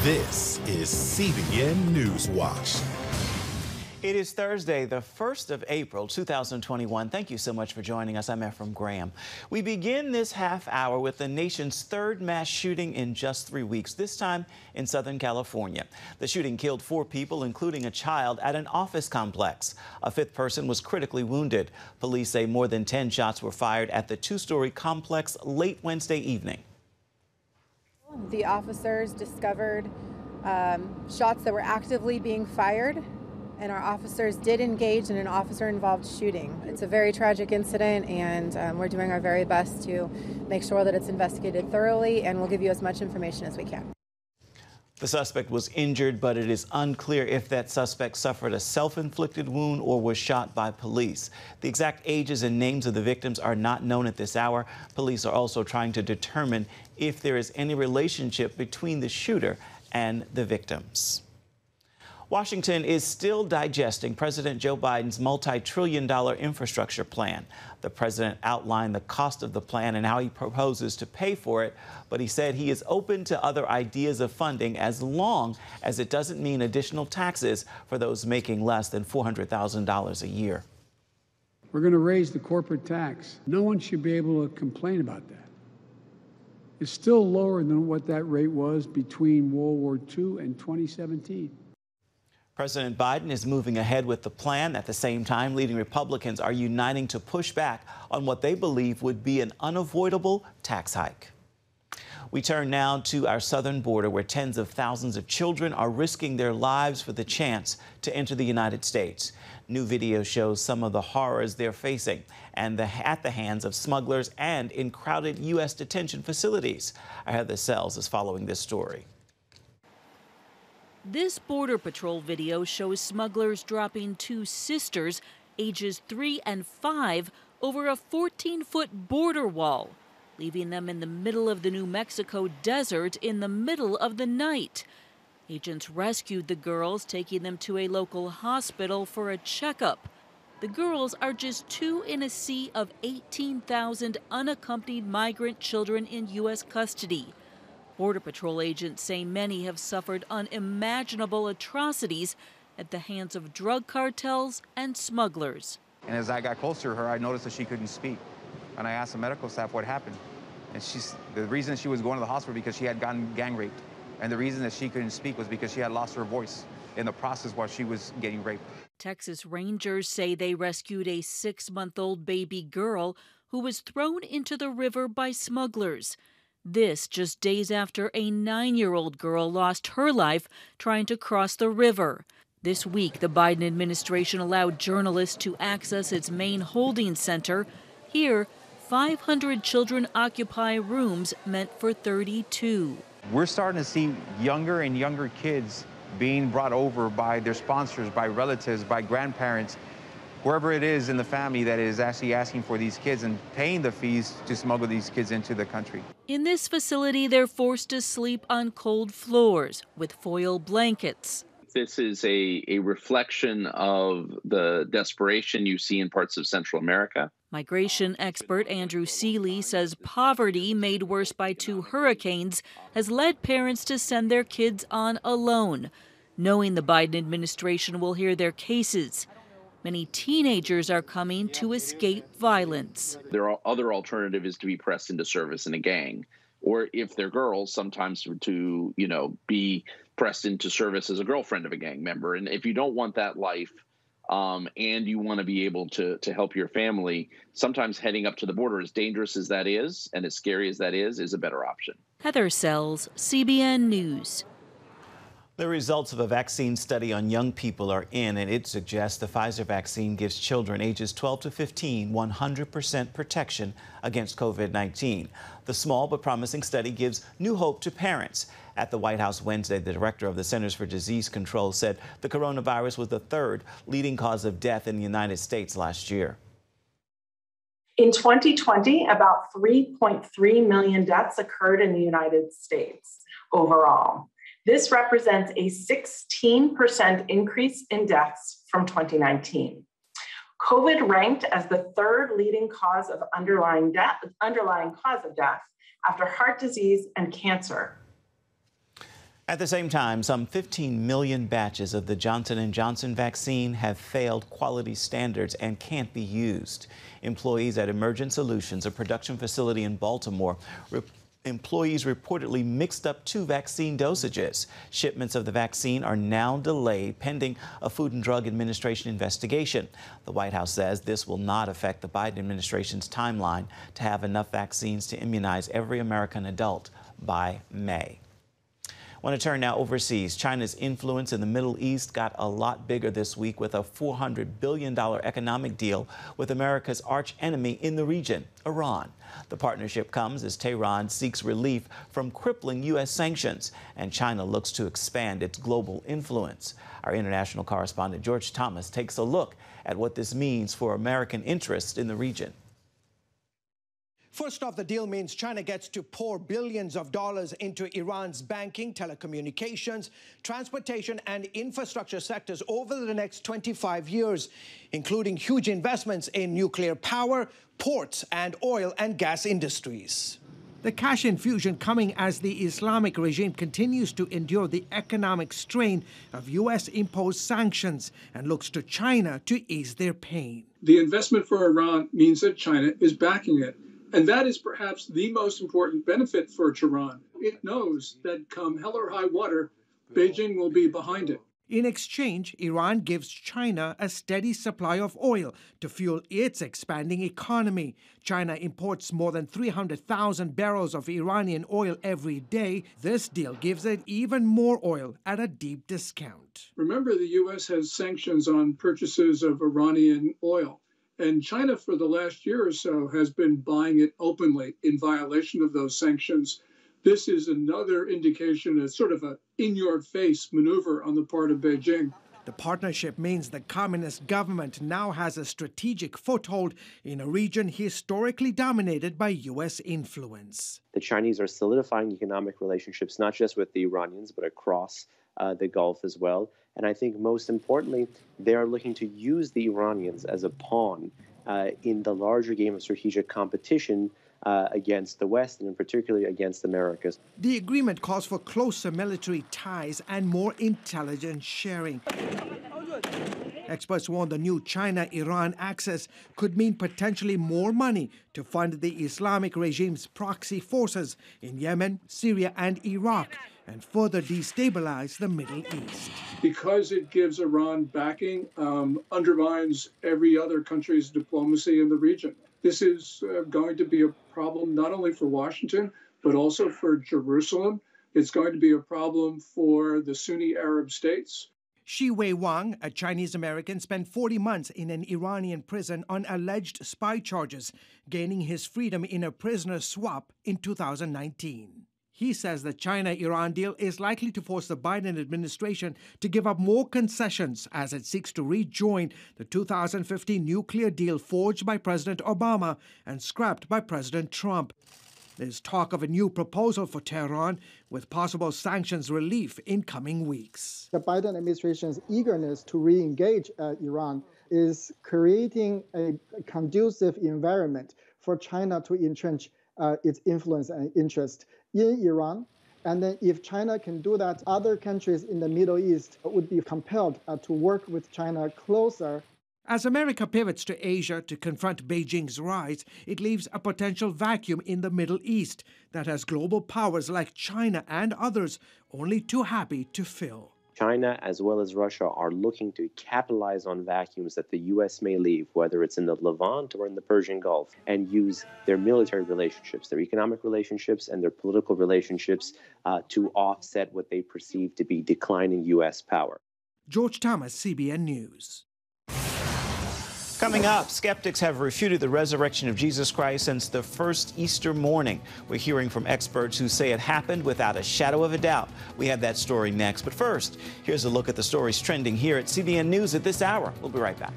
This is CBN NewsWatch. It is Thursday, the 1st of April, 2021. Thank you so much for joining us. I'm Ephraim Graham. We begin this half hour with the nation's third mass shooting in just 3 weeks, this time in Southern California. The shooting killed 4 people, including a child, at an office complex. A 5th person was critically wounded. Police say more than 10 shots were fired at the 2-story complex late Wednesday evening. The officers discovered shots that were actively being fired, and our officers did engage in an officer-involved shooting. It's a very tragic incident, and we're doing our very best to make sure that it's investigated thoroughly, and we'll give you as much information as we can. The suspect was injured, but it is unclear if that suspect suffered a self-inflicted wound or was shot by police. The exact ages and names of the victims are not known at this hour. Police are also trying to determine if there is any relationship between the shooter and the victims. Washington is still digesting President Joe Biden's multi-trillion-dollar infrastructure plan. The president outlined the cost of the plan and how he proposes to pay for it, but he said he is open to other ideas of funding as long as it doesn't mean additional taxes for those making less than $400,000 a year. We're going to raise the corporate tax. No one should be able to complain about that. It's still lower than what that rate was between World War II and 2017. President Biden is moving ahead with the plan. At the same time, leading Republicans are uniting to push back on what they believe would be an unavoidable tax hike. We turn now to our southern border, where tens of thousands of children are risking their lives for the chance to enter the United States. New video shows some of the horrors they're facing and at the hands of smugglers and in crowded U.S. detention facilities. Our Heather Sells is following this story. This Border Patrol video shows smugglers dropping 2 sisters, ages 3 and 5, over a 14-foot border wall, leaving them in the middle of the New Mexico desert in the middle of the night. Agents rescued the girls, taking them to a local hospital for a checkup. The girls are just 2 in a sea of 18,000 unaccompanied migrant children in U.S. custody. Border Patrol agents say many have suffered unimaginable atrocities at the hands of drug cartels and smugglers. And as I got closer to her, I noticed that she couldn't speak. And I asked the medical staff what happened. And the reason she was going to the hospital because she had gotten gang raped. And the reason that she couldn't speak was because she had lost her voice in the process while she was getting raped. Texas Rangers say they rescued a 6-month-old baby girl who was thrown into the river by smugglers. This just days after a 9-year-old girl lost her life trying to cross the river. This week, the Biden administration allowed journalists to access its main holding center. Here, 500 children occupy rooms meant for 32. We're starting to see younger and younger kids being brought over by their sponsors, by relatives, by grandparents, whoever it is in the family that is actually asking for these kids and paying the fees to smuggle these kids into the country. In this facility, they're forced to sleep on cold floors with foil blankets. This is a reflection of the desperation you see in parts of Central America. Migration expert Andrew Seeley says poverty, made worse by 2 hurricanes, has led parents to send their kids on alone, knowing the Biden administration will hear their cases. Many teenagers are coming to escape violence. Their other alternative is to be pressed into service in a gang, or if they're girls, sometimes to be pressed into service as a girlfriend of a gang member. And if you don't want that life and you want to be able to help your family, sometimes heading up to the border, as dangerous as that is and as scary as that is a better option. Heather Sells, CBN News. The results of a vaccine study on young people are in, and it suggests the Pfizer vaccine gives children ages 12 to 15 100% protection against COVID-19. The small but promising study gives new hope to parents. At the White House Wednesday, the director of the Centers for Disease Control said the coronavirus was the 3rd leading cause of death in the United States last year. In 2020, about 3.3 million deaths occurred in the United States overall. This represents a 16% increase in deaths from 2019. COVID ranked as the 3rd leading cause of underlying cause of death after heart disease and cancer. At the same time, some 15 million batches of the Johnson & Johnson vaccine have failed quality standards and can't be used. Employees at Emergent Solutions, a production facility in Baltimore, employees reportedly mixed up 2 vaccine dosages. Shipments of the vaccine are now delayed pending a Food and Drug Administration investigation. The White House says this will not affect the Biden administration's timeline to have enough vaccines to immunize every American adult by May. I want to turn now overseas. China's influence in the Middle East got a lot bigger this week with a $400 billion economic deal with America's arch enemy in the region, Iran. The partnership comes as Tehran seeks relief from crippling U.S. sanctions, and China looks to expand its global influence. Our international correspondent George Thomas takes a look at what this means for American interests in the region. First off, the deal means China gets to pour billions of dollars into Iran's banking, telecommunications, transportation, and infrastructure sectors over the next 25 years, including huge investments in nuclear power, ports, and oil and gas industries. The cash infusion coming as the Islamic regime continues to endure the economic strain of U.S.-imposed sanctions and looks to China to ease their pain. The investment for Iran means that China is backing it. And that is perhaps the most important benefit for Tehran. It knows that come hell or high water, Beijing will be behind it. In exchange, Iran gives China a steady supply of oil to fuel its expanding economy. China imports more than 300,000 barrels of Iranian oil every day. This deal gives it even more oil at a deep discount. Remember, the U.S. has sanctions on purchases of Iranian oil. And China, for the last year or so, has been buying it openly in violation of those sanctions. This is another indication, a sort of an in-your-face maneuver on the part of Beijing. The partnership means the communist government now has a strategic foothold in a region historically dominated by U.S. influence. The Chinese are solidifying economic relationships, not just with the Iranians, but across the Gulf as well. And I think most importantly, they are looking to use the Iranians as a pawn in the larger game of strategic competition against the West, and in particular against America. The agreement calls for closer military ties and more intelligence sharing. Experts warn the new China-Iran axis could mean potentially more money to fund the Islamic regime's proxy forces in Yemen, Syria, and Iraq, and further destabilize the Middle East. Because it gives Iran backing, undermines every other country's diplomacy in the region. This is going to be a problem not only for Washington, but also for Jerusalem. It's going to be a problem for the Sunni Arab states. Shi Wei-Wang, a Chinese-American, spent 40 months in an Iranian prison on alleged spy charges, gaining his freedom in a prisoner swap in 2019. He says the China-Iran deal is likely to force the Biden administration to give up more concessions as it seeks to rejoin the 2015 nuclear deal forged by President Obama and scrapped by President Trump. There's talk of a new proposal for Tehran with possible sanctions relief in coming weeks. The Biden administration's eagerness to re-engage Iran is creating a conducive environment for China to entrench its influence and interest in Iran. And then if China can do that, other countries in the Middle East would be compelled to work with China closer. As America pivots to Asia to confront Beijing's rise, it leaves a potential vacuum in the Middle East that has global powers like China and others only too happy to fill. China, as well as Russia, are looking to capitalize on vacuums that the U.S. may leave, whether it's in the Levant or in the Persian Gulf, and use their military relationships, their economic relationships, and their political relationships to offset what they perceive to be declining U.S. power. George Thomas, CBN News. Coming up, skeptics have refuted the resurrection of Jesus Christ since the first Easter morning. We're hearing from experts who say it happened without a shadow of a doubt. We have that story next. But first, here's a look at the stories trending here at CBN News at this hour. We'll be right back.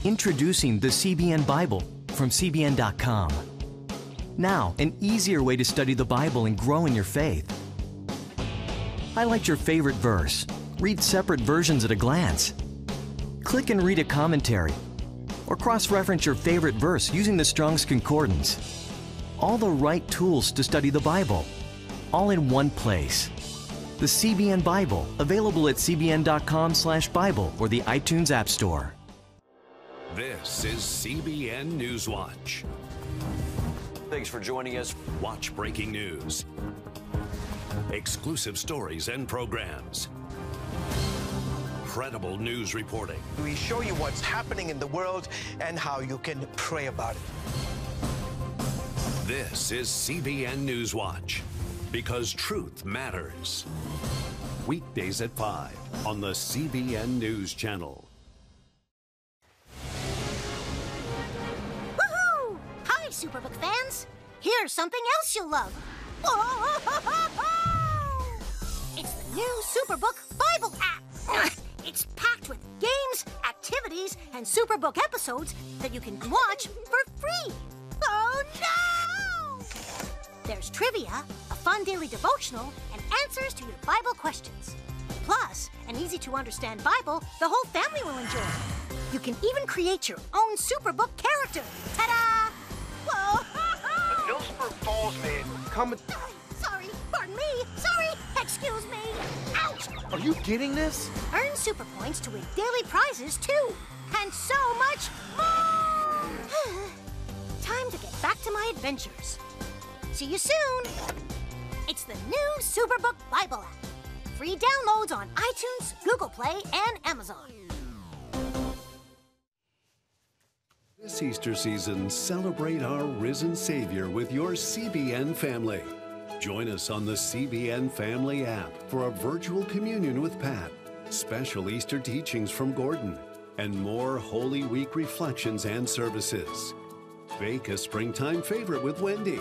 Introducing the CBN Bible from CBN.com. Now, an easier way to study the Bible and grow in your faith. Highlight your favorite verse. Read separate versions at a glance. Click and read a commentary. Or cross-reference your favorite verse using the Strong's Concordance. All the right tools to study the Bible, all in one place. The CBN Bible, available at cbn.com/Bible or the iTunes App Store. This is CBN NewsWatch. Thanks for joining us. Watch breaking news, exclusive stories and programs, credible news reporting. We show you what's happening in the world and how you can pray about it. This is CBN NewsWatch, because truth matters. Weekdays at 5 on the CBN News Channel. Woohoo! Hi, Superbook fans. Here's something else you'll love. It's the new Superbook Bible app. It's packed with games, activities, and Superbook episodes that you can watch for free. Oh, no! There's trivia, a fun daily devotional, and answers to your Bible questions. Plus, an easy-to-understand Bible the whole family will enjoy. You can even create your own Superbook character. Ta-da! Whoa! Millsburg Falls man, come. Sorry, pardon me. Sorry, excuse me. Ouch! Are you getting this? Earn super points to win daily prizes, too. And so much more! Time to get back to my adventures. See you soon. It's the new Superbook Bible app. Free downloads on iTunes, Google Play, and Amazon. This Easter season, celebrate our risen Savior with your CBN family. Join us on the CBN Family app for a virtual communion with Pat, special Easter teachings from Gordon, and more Holy Week reflections and services. Bake a springtime favorite with Wendy,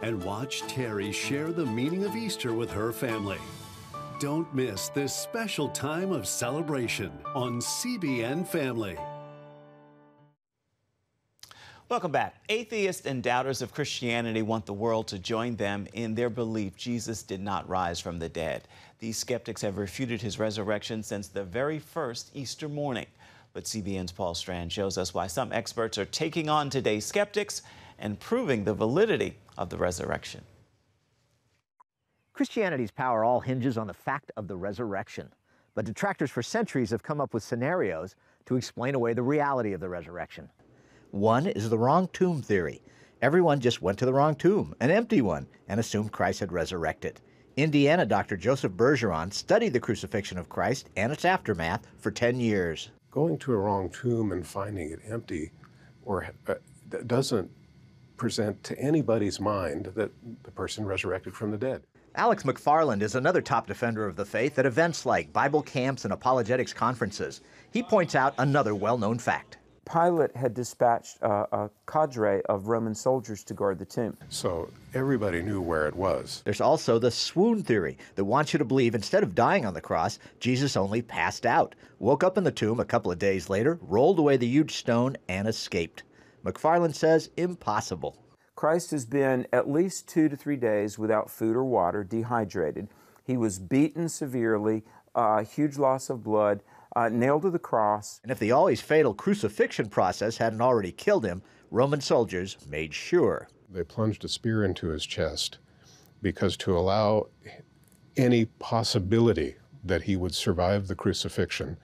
and watch Terry share the meaning of Easter with her family. Don't miss this special time of celebration on CBN Family. Welcome back. Atheists and doubters of Christianity want the world to join them in their belief Jesus did not rise from the dead. These skeptics have refuted his resurrection since the very first Easter morning. But CBN's Paul Strand shows us why some experts are taking on today's skeptics and proving the validity of the resurrection. Christianity's power all hinges on the fact of the resurrection. But detractors for centuries have come up with scenarios to explain away the reality of the resurrection. One is the wrong tomb theory. Everyone just went to the wrong tomb, an empty one, and assumed Christ had resurrected. Indiana Dr. Joseph Bergeron studied the crucifixion of Christ and its aftermath for 10 years. Going to a wrong tomb and finding it empty doesn't present to anybody's mind that the person resurrected from the dead. Alex McFarland is another top defender of the faith at events like Bible camps and apologetics conferences. He points out another well-known fact. Pilate had dispatched a cadre of Roman soldiers to guard the tomb. So everybody knew where it was. There's also the swoon theory that wants you to believe instead of dying on the cross, Jesus only passed out, woke up in the tomb a couple of days later, rolled away the huge stone, and escaped. McFarland says impossible. Christ has been at least 2 to 3 days without food or water, dehydrated. He was beaten severely, huge loss of blood, nailed to the cross. And if the always fatal crucifixion process hadn't already killed him, Roman soldiers made sure. They plunged a spear into his chest because to allow any possibility that he would survive the crucifixion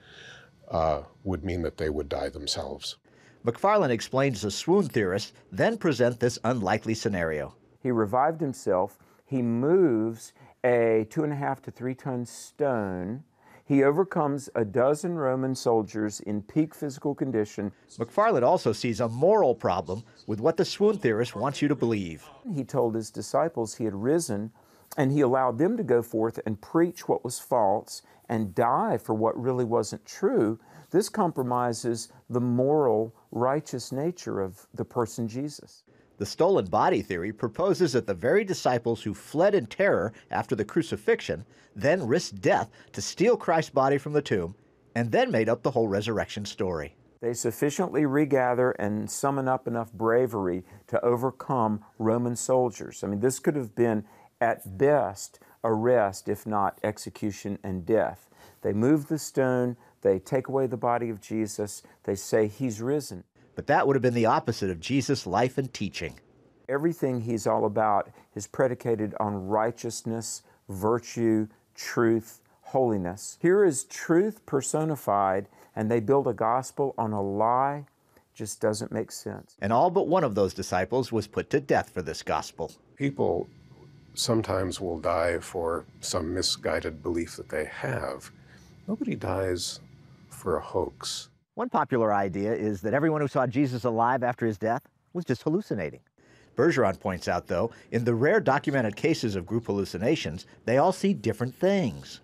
would mean that they would die themselves. McFarland explains the swoon theorists then present this unlikely scenario. He revived himself. He moves a 2.5 to 3 ton stone. He overcomes a dozen Roman soldiers in peak physical condition. McFarland also sees a moral problem with what the swoon theorist wants you to believe. He told his disciples he had risen, and he allowed them to go forth and preach what was false and die for what really wasn't true. This compromises the moral, righteous nature of the person Jesus. The stolen body theory proposes that the very disciples who fled in terror after the crucifixion then risked death to steal Christ's body from the tomb and then made up the whole resurrection story. They sufficiently regather and summon up enough bravery to overcome Roman soldiers. I mean, this could have been, at best, arrest, if not execution and death. They move the stone, they take away the body of Jesus, they say he's risen. But that would have been the opposite of Jesus' life and teaching. Everything he's all about is predicated on righteousness, virtue, truth, holiness. Here is truth personified, and they build a gospel on a lie. Just doesn't make sense. And all but one of those disciples was put to death for this gospel. People sometimes will die for some misguided belief that they have. Nobody dies for a hoax. One popular idea is that everyone who saw Jesus alive after his death was just hallucinating. Bergeron points out, though, in the rare documented cases of group hallucinations, they all see different things.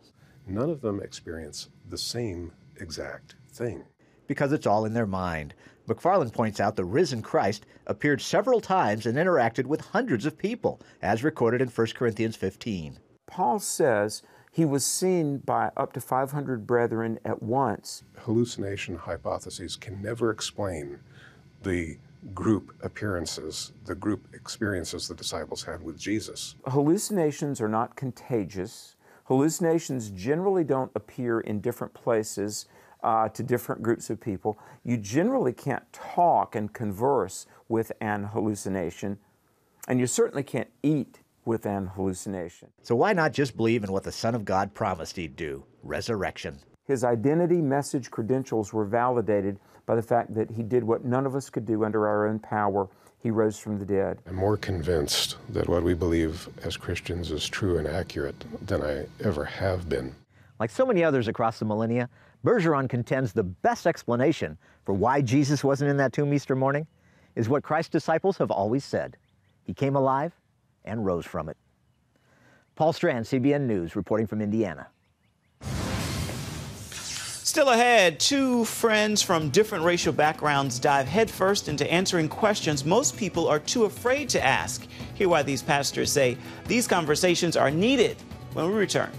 None of them experience the same exact thing. Because it's all in their mind. McFarland points out the risen Christ appeared several times and interacted with hundreds of people, as recorded in 1 Corinthians 15. Paul says he was seen by up to 500 brethren at once. Hallucination hypotheses can never explain the group appearances, the group experiences the disciples had with Jesus. Hallucinations are not contagious. Hallucinations generally don't appear in different places to different groups of people. You generally can't talk and converse with an hallucination, and you certainly can't eat with an hallucination. So why not just believe in what the Son of God promised he'd do? Resurrection. His identity, message, credentials were validated by the fact that he did what none of us could do under our own power. He rose from the dead. I'm more convinced that what we believe as Christians is true and accurate than I ever have been. Like so many others across the millennia, Bergeron contends the best explanation for why Jesus wasn't in that tomb Easter morning is what Christ's disciples have always said. He came alive and rose from it. Paul Strand, CBN News, reporting from Indiana. Still ahead, two friends from different racial backgrounds dive headfirst into answering questions most people are too afraid to ask. Hear why these pastors say these conversations are needed when we return.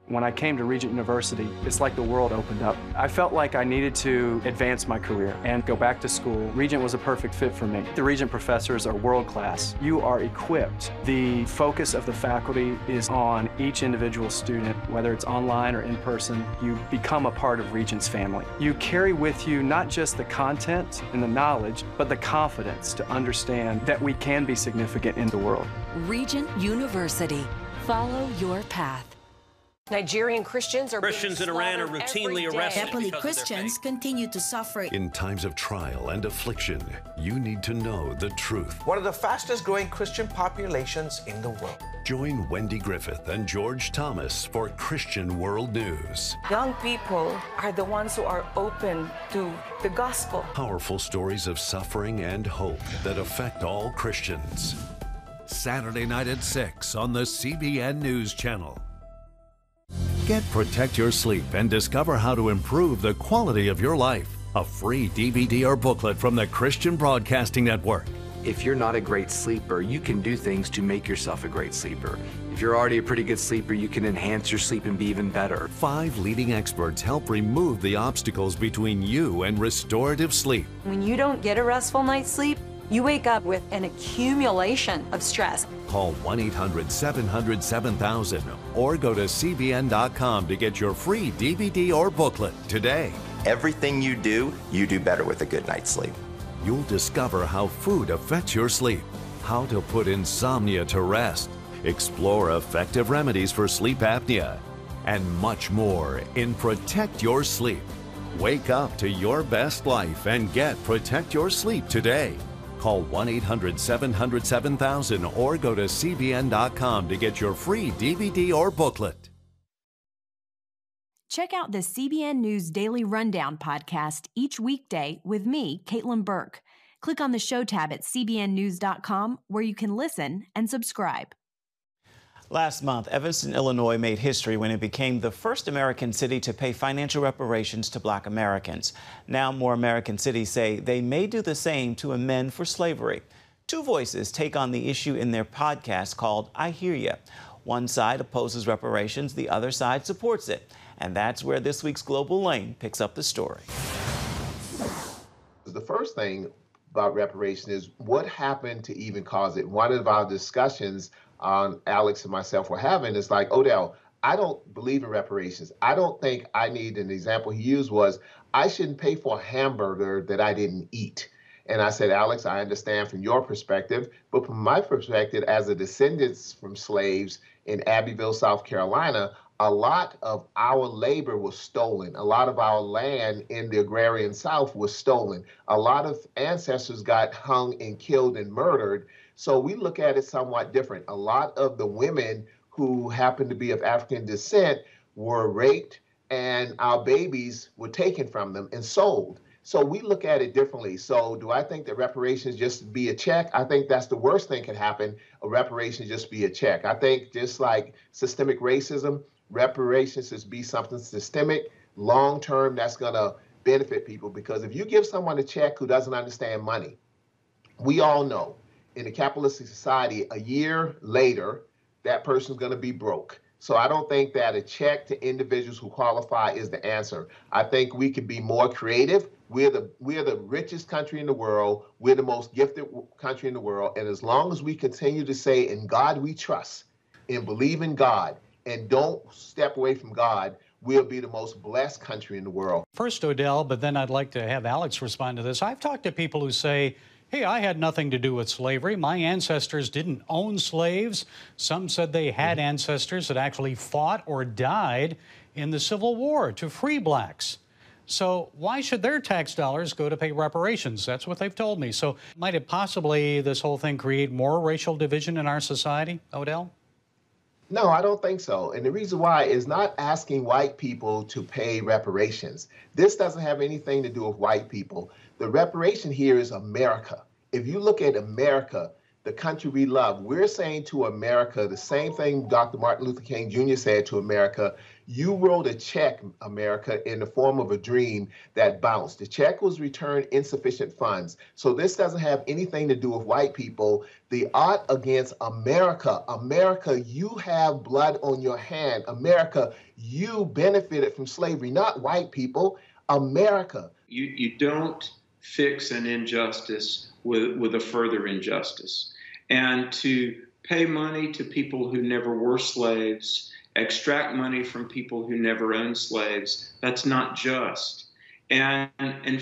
When I came to Regent University, it's like the world opened up. I felt like I needed to advance my career and go back to school. Regent was a perfect fit for me. The Regent professors are world class. You are equipped. The focus of the faculty is on each individual student, whether it's online or in person. You become a part of Regent's family. You carry with you not just the content and the knowledge, but the confidence to understand that we can be significant in the world. Regent University. Follow your path. Nigerian Christians in Iran are routinely arrested. Happily, Christians continue to suffer. In times of trial and affliction, you need to know the truth. One of the fastest growing Christian populations in the world. Join Wendy Griffith and George Thomas for Christian World News. Young people are the ones who are open to the gospel. Powerful stories of suffering and hope that affect all Christians. Saturday night at 6 on the CBN News Channel. Get Protect Your Sleep and discover how to improve the quality of your life. A free DVD or booklet from the Christian Broadcasting Network. If you're not a great sleeper, you can do things to make yourself a great sleeper. If you're already a pretty good sleeper, you can enhance your sleep and be even better. 5 leading experts help remove the obstacles between you and restorative sleep. When you don't get a restful night's sleep, you wake up with an accumulation of stress. Call 1-800-700-7000 or go to CBN.com to get your free DVD or booklet today. Everything you do better with a good night's sleep. You'll discover how food affects your sleep, how to put insomnia to rest, explore effective remedies for sleep apnea, and much more in Protect Your Sleep. Wake up to your best life and get Protect Your Sleep today. Call 1-800-700-7000 or go to CBN.com to get your free DVD or booklet. Check out the CBN News Daily Rundown podcast each weekday with me, Caitlin Burke. Click on the show tab at cbnnews.com where you can listen and subscribe. Last month, Evanston, Illinois made history when it became the first American city to pay financial reparations to Black Americans. Now more American cities say they may do the same to amend for slavery. Two voices take on the issue in their podcast called I Hear Ya. One side opposes reparations, the other side supports it. And that's where this week's Global Lane picks up the story. The first thing about reparations is what happened to even cause it. One of our discussions Alex and myself were having is like, Odell, I don't believe in reparations. I don't think I need, an example he used was, I shouldn't pay for a hamburger that I didn't eat. And I said, Alex, I understand from your perspective, but from my perspective, as a descendant from slaves in Abbeville, South Carolina, a lot of our labor was stolen. A lot of our land in the agrarian South was stolen. A lot of ancestors got hung and killed and murdered. So we look at it somewhat different. A lot of the women who happened to be of African descent were raped, and our babies were taken from them and sold. So we look at it differently. So do I think that reparations just be a check? I think that's the worst thing could happen, a reparations just be a check. I think just like systemic racism, reparations just be something systemic, long-term, that's gonna benefit people. Because if you give someone a check who doesn't understand money, we all know in a capitalistic society, a year later, that person's gonna be broke. So I don't think that a check to individuals who qualify is the answer. I think we could be more creative. We're the richest country in the world. We're the most gifted country in the world. And as long as we continue to say, in God we trust, and believe in God, and don't step away from God, we'll be the most blessed country in the world. First, Odell, but then I'd like to have Alex respond to this. I've talked to people who say, hey, I had nothing to do with slavery. My ancestors didn't own slaves. Some said they had ancestors that actually fought or died in the Civil War to free blacks. So why should their tax dollars go to pay reparations? That's what they've told me. So might it possibly, this whole thing, create more racial division in our society, Odell? No, I don't think so. And the reason why is not asking white people to pay reparations. This doesn't have anything to do with white people. The reparation here is America. If you look at America, the country we love, we're saying to America the same thing Dr. Martin Luther King Jr. said to America. You wrote a check, America, in the form of a dream that bounced. The check was returned insufficient funds. So this doesn't have anything to do with white people. The art against America. America, you have blood on your hand. America, you benefited from slavery, not white people. America. You don't fix an injustice with a further injustice. And to pay money to people who never were slaves, extract money from people who never owned slaves, that's not just. And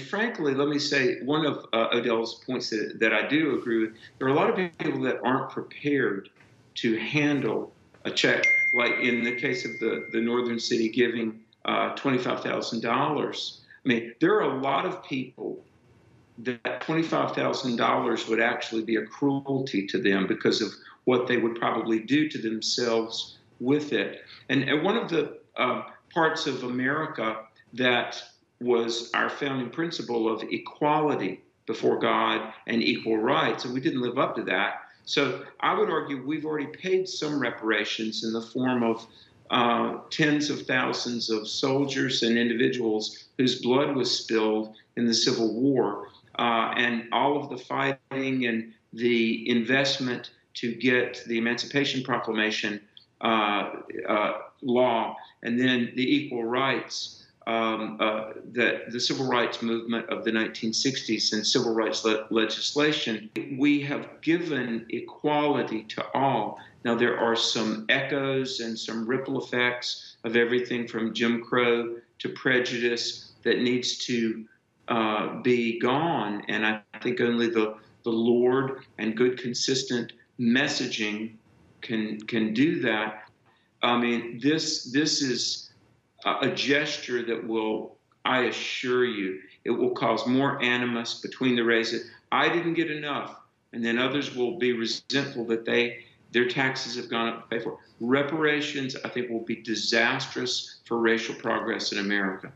frankly, let me say, one of Odell's points that I do agree with, there are a lot of people that aren't prepared to handle a check, like in the case of the Northern City giving $25,000. I mean, there are a lot of people that $25,000 would actually be a cruelty to them because of what they would probably do to themselves with it. And one of the parts of America that was our founding principle of equality before God and equal rights, and we didn't live up to that. So I would argue we've already paid some reparations in the form of tens of thousands of soldiers and individuals whose blood was spilled in the Civil War, and all of the fighting and the investment to get the Emancipation Proclamation law, and then the equal rights, the civil rights movement of the 1960s and civil rights legislation. We have given equality to all. Now, there are some echoes and some ripple effects of everything from Jim Crow to prejudice that needs to be gone. And I think only the Lord and good, consistent messaging can do that. I mean, this is a gesture that will, I assure you, it will cause more animus between the races. I didn't get enough, and then others will be resentful that their taxes have gone up to pay for it. Reparations, I think, will be disastrous for racial progress in America.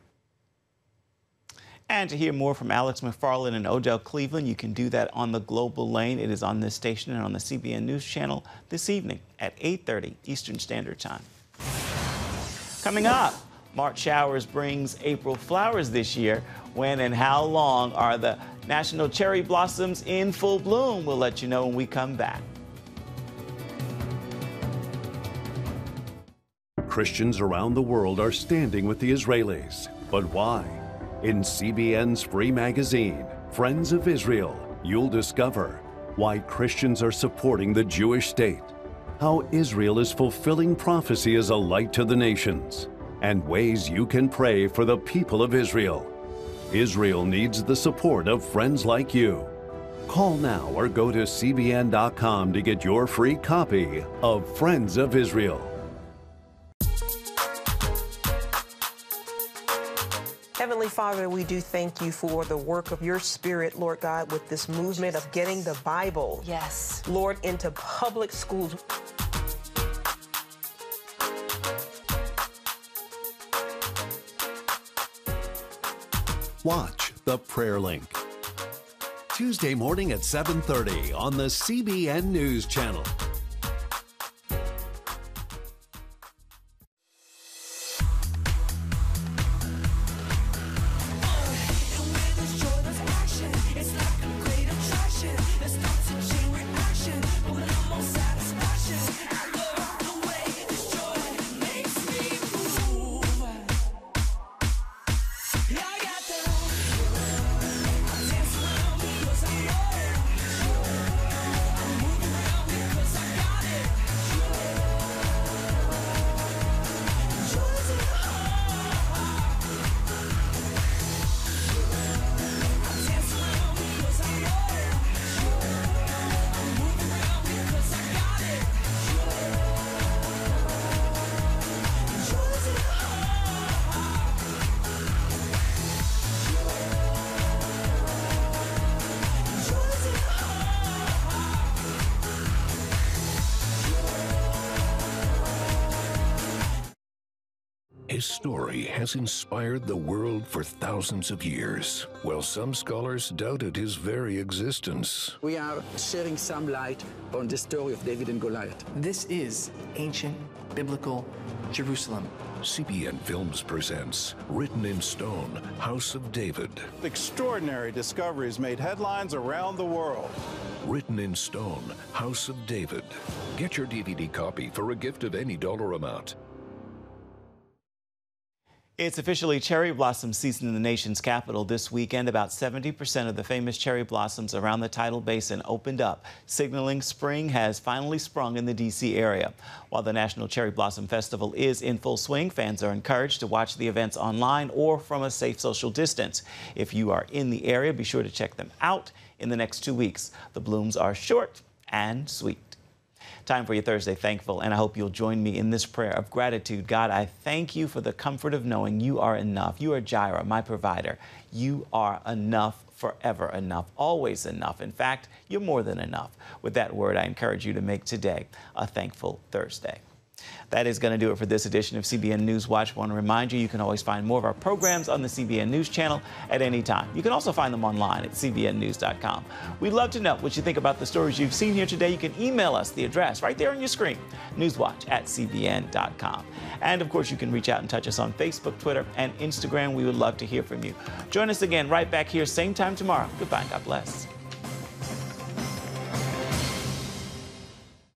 And to hear more from Alex McFarland and Odell Cleveland, you can do that on the Global Lane. It is on this station and on the CBN News Channel this evening at 8:30 Eastern Standard Time. Coming up, March showers brings April flowers this year. When and how long are the national cherry blossoms in full bloom? We'll let you know when we come back. Christians around the world are standing with the Israelis. But why? In CBN's free magazine, Friends of Israel, You'll discover why Christians are supporting the Jewish state, how Israel is fulfilling prophecy as a light to the nations, and ways you can pray for the people of Israel. Israel needs the support of friends like you. Call now or go to cbn.com to get your free copy of Friends of Israel. Heavenly Father, we do thank you for the work of your Spirit, Lord God, with this movement of getting the Bible, yes, Lord, into public schools. Watch The Prayer Link. Tuesday morning at 7:30 on the CBN News Channel. His story has inspired the world for thousands of years, while some scholars doubted his very existence. We are shedding some light on the story of David and Goliath. This is ancient biblical Jerusalem. CBN Films presents Written in Stone, House of David. Extraordinary discoveries made headlines around the world. Written in Stone, House of David. Get your DVD copy for a gift of any dollar amount. It's officially cherry blossom season in the nation's capital this weekend. About 70% of the famous cherry blossoms around the tidal basin opened up, signaling spring has finally sprung in the D.C. area. While the National Cherry Blossom Festival is in full swing, fans are encouraged to watch the events online or from a safe social distance. If you are in the area, be sure to check them out in the next 2 weeks. The blooms are short and sweet. Time for your Thursday Thankful, and I hope you'll join me in this prayer of gratitude. God, I thank you for the comfort of knowing you are enough. You are Jireh, my provider. You are enough, forever enough, always enough. In fact, you're more than enough. With that word, I encourage you to make today a thankful Thursday. That is going to do it for this edition of CBN NewsWatch. I want to remind you, you can always find more of our programs on the CBN News Channel at any time. You can also find them online at cbnnews.com. We'd love to know what you think about the stories you've seen here today. You can email us the address right there on your screen, newswatch@cbn.com. And, of course, you can reach out and touch us on Facebook, Twitter, and Instagram. We would love to hear from you. Join us again right back here, same time tomorrow. Goodbye and God bless.